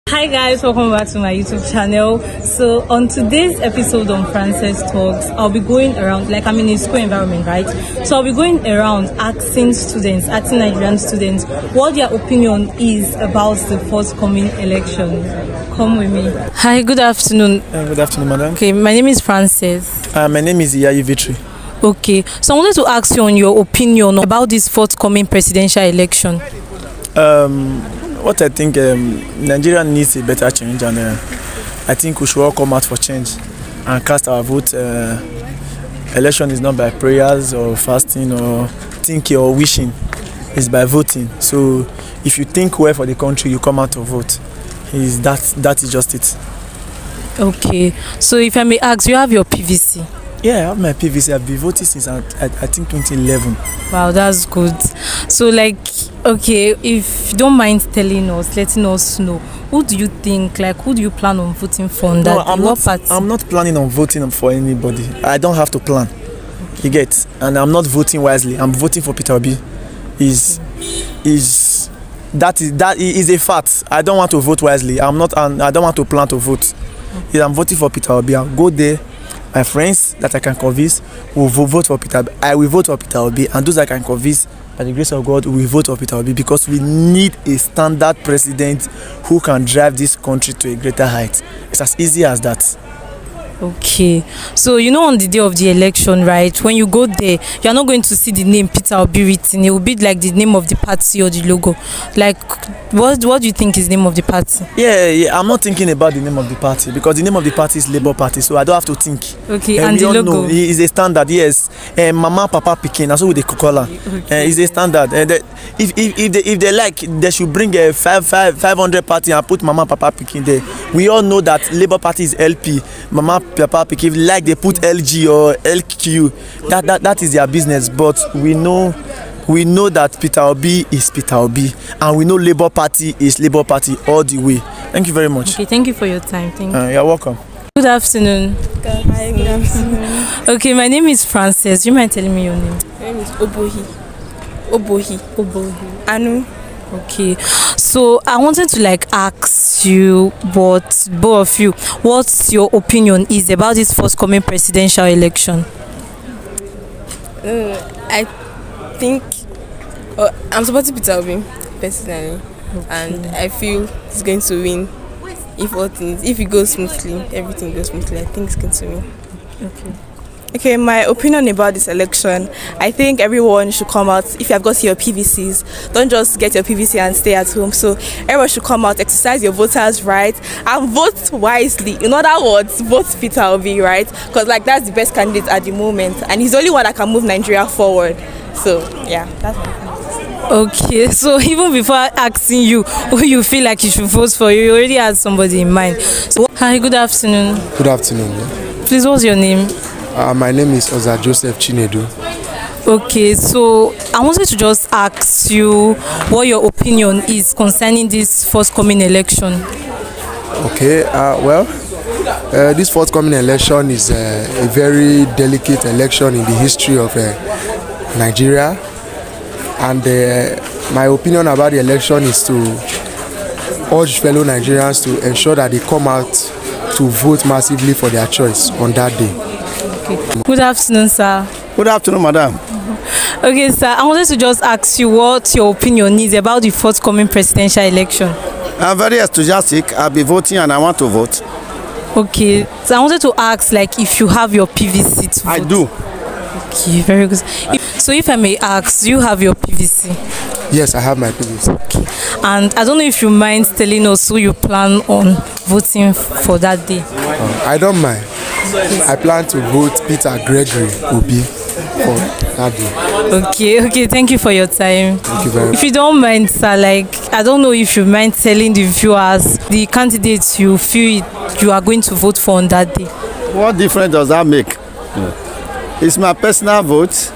Hi guys, welcome back to my YouTube channel. So on today's episode on Frances Talks, I'll be going around, like I'm in a school environment, right? So I'll be going around asking Nigerian students what their opinion is about the forthcoming election. Come with me. Hi, good afternoon. Good afternoon, madam. Okay, my name is Frances. My name is Iyayi Victory. Okay, so I wanted to ask you on your opinion about this forthcoming presidential election. What I think, Nigeria needs a better change, and I think we should all come out for change and cast our vote. Election is not by prayers or fasting or thinking or wishing, it's by voting. So if you think well for the country, you come out to vote. That is just it. Okay, so if I may ask, you have your PVC? Yeah, I have my PVC. I've been voting since I think 2011. Wow, that's good. So okay, if you don't mind letting us know, who do you think, who do you plan on voting for on that? I'm not planning on voting for anybody. I don't have to plan. You get? And I'm not voting wisely. I'm voting for Peter Obi. That is a fact. I don't want to vote wisely. I don't want to plan to vote. I'm voting for Peter Obi. I'll go there. My friends that I can convince will vote for Peter Obi. I will vote for Peter Obi, and those I can convince, by the grace of God, we will vote for Peter Obi, because we need a standard president who can drive this country to a greater height. It's as easy as that. Okay, so on the day of the election, right, when you go there, you're not going to see the name Peter Obi written. It will be like the name of the party or the logo. What do you think is the name of the party? Yeah, I'm not thinking about the name of the party, because the name of the party is Labour Party, so I don't have to think. Okay, and the logo? It's a standard, yes. Mama, Papa, Pikin, that's what they call her. It's a standard. If they like, they should bring a 500 party and put Mama, Papa, Pikin there. We all know that Labour Party is LP. Mama, Papa, Pikin, like they put LG or LQ. That is their business. But we know that Peter Obi is Peter Obi, and we know Labour Party is Labour Party all the way. Thank you very much. Okay, thank you for your time. Thank you. You're welcome. Good afternoon. Hi, good afternoon. Okay, my name is Frances. Do you mind telling me your name? My name is Obohi. Anu. Okay, so I wanted to ask you, both of you, what's your opinion is about this forthcoming presidential election? I think I'm supporting Peter Obi personally, and I feel he's going to win. If it goes smoothly, everything goes smoothly, I think he's going to win. Okay, my opinion about this election, I think everyone should come out. If you have got your PVCs, don't just get your PVC and stay at home. So everyone should come out, exercise your voters' right, and vote wisely. In other words, vote Peter Obi, right? Because that's the best candidate at the moment, and he's the only one that can move Nigeria forward. So yeah, that's my opinion. Okay, so even before asking you who you feel like you should vote for, you already had somebody in mind. So hi, good afternoon. Good afternoon. Yeah. Please, what's your name? My name is Oza Joseph Chinedu. Okay, so I wanted to just ask you what your opinion is concerning this forthcoming election. Okay, this forthcoming election is a very delicate election in the history of Nigeria, and my opinion about the election is to urge fellow Nigerians to ensure that they come out to vote massively for their choice on that day. Okay. Good afternoon, sir. Good afternoon, madam. Okay, sir, I wanted to just ask you what your opinion is about the forthcoming presidential election. I'm very enthusiastic. I'll be voting and I want to vote. Okay, so I wanted to ask if you have your PVC to vote. I do. Okay, very good. So if I may ask, do you have your PVC? Yes, I have my PVC. Okay. And I don't know if you mind telling us who you plan on voting for that day. I don't mind. I plan to vote Peter Gregory Obi for that day. Okay, thank you for your time. Thank you very much. If you don't mind, sir, I don't know if you mind telling the viewers the candidates you feel you are going to vote for on that day. What difference does that make? It's my personal vote.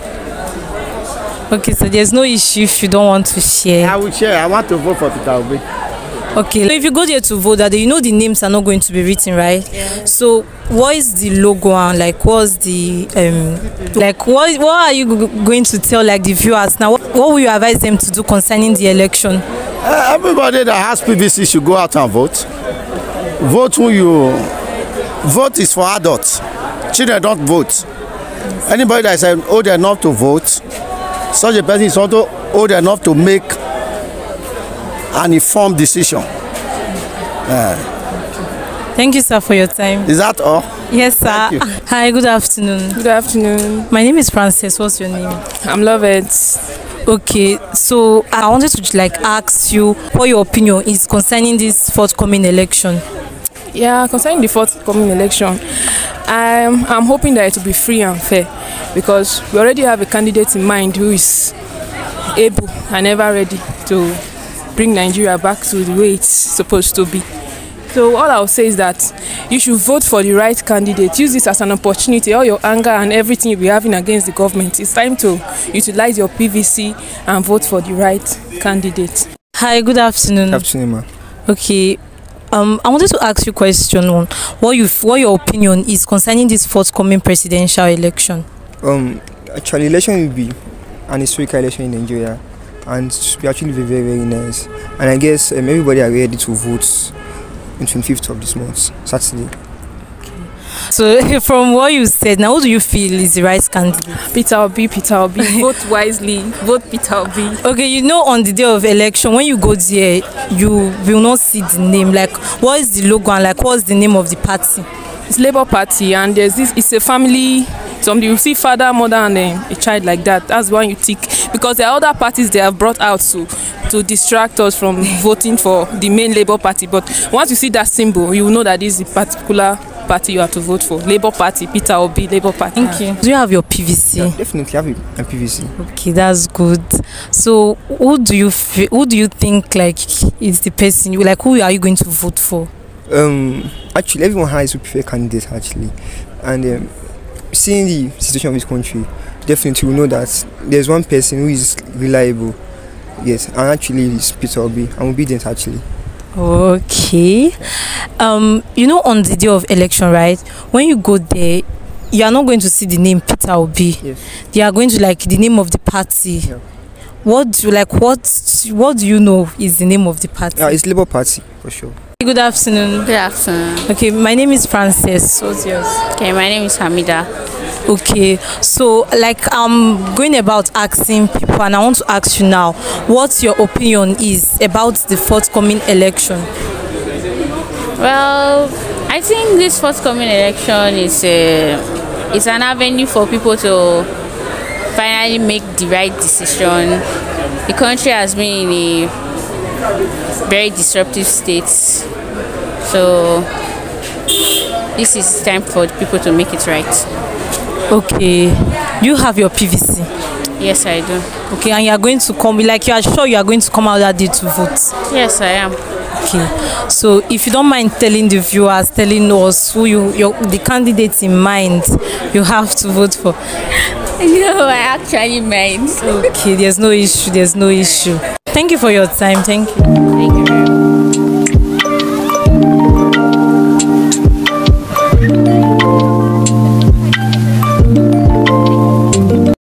Okay, so there's no issue if you don't want to share. I will share. I want to vote for Peter Obi. Okay, so if you go there to vote that day, the names are not going to be written, right? Yeah. So what is the logo and what's the what are you going to tell the viewers now? What will you advise them to do concerning the election? Everybody that has PVC should go out and vote. Vote who you vote is for adults. Children don't vote. Anybody that is old enough to vote, such a person is also old enough to make an informed decision. Thank you, sir, for your time. Is that all? Yes, sir. Hi, good afternoon. Good afternoon. My name is Frances. What's your name? I'm Lovett. Okay, so I wanted to ask you what your opinion is concerning this forthcoming election. Yeah, concerning the forthcoming election, I'm hoping that it will be free and fair, because we already have a candidate in mind who is able and ever ready to bring Nigeria back to the way it's supposed to be. So all I'll say is that you should vote for the right candidate. Use this as an opportunity. All your anger and everything you'll be having against the government, it's time to utilize your PVC and vote for the right candidate. Hi, good afternoon. Good afternoon, ma. Okay, I wanted to ask you a question on what your opinion is concerning this forthcoming presidential election. Actually, election will be an historical election in Nigeria, and it will actually be very, very nice. And I guess everybody are ready to vote on 25th of this month, Saturday. So, from what you said, now who do you feel is the right candidate? Peter Obi. Vote wisely. Vote Peter Obi. Okay, you know, on the day of election, when you go there, you will not see the name. Like, what is the logo and what's the name of the party? It's Labour Party, and there's this. It's a family. You see father, mother, and a child like that. That's one you tick, because there are other parties they have brought out to distract us from voting for the main Labour Party. But once you see that symbol, you will know that this is a particular party you have to vote for. Labour Party, Peter Obi, Labour Party. Thank you. Do you have your PVC? Yeah, definitely have a PVC. Okay, that's good. So, who do you think is the person? Who are you going to vote for? Actually, everyone has a preferred candidate actually, and seeing the situation of this country, definitely we know that there's one person who is reliable. Yes, and actually it's Peter Obi. I'm obedient actually. Okay. You know, on the day of election, right? When you go there, you are not going to see the name Peter Obi. Yes. They are going to the name of the party. Yeah. What do you know is the name of the party? Yeah, it's Labour Party for sure. Good afternoon. Good afternoon. Okay, my name is Frances. What's yours? Okay, my name is Hamida. Okay, so I'm going about asking people, and I want to ask you now, what your opinion is about the forthcoming election? Well, I think this forthcoming election is an avenue for people to finally make the right decision. The country has been in a very disruptive state, so this is time for people to make it right. Okay, you have your PVC? Yes, I do. Okay, and you are going to come, you are sure you are going to come out that day to vote? Yes, I am. Okay, so if you don't mind telling the viewers, telling us who the candidates in mind you have to vote for. No, I actually mind. Okay, there's no issue. Thank you for your time. Thank you. Thank you very much.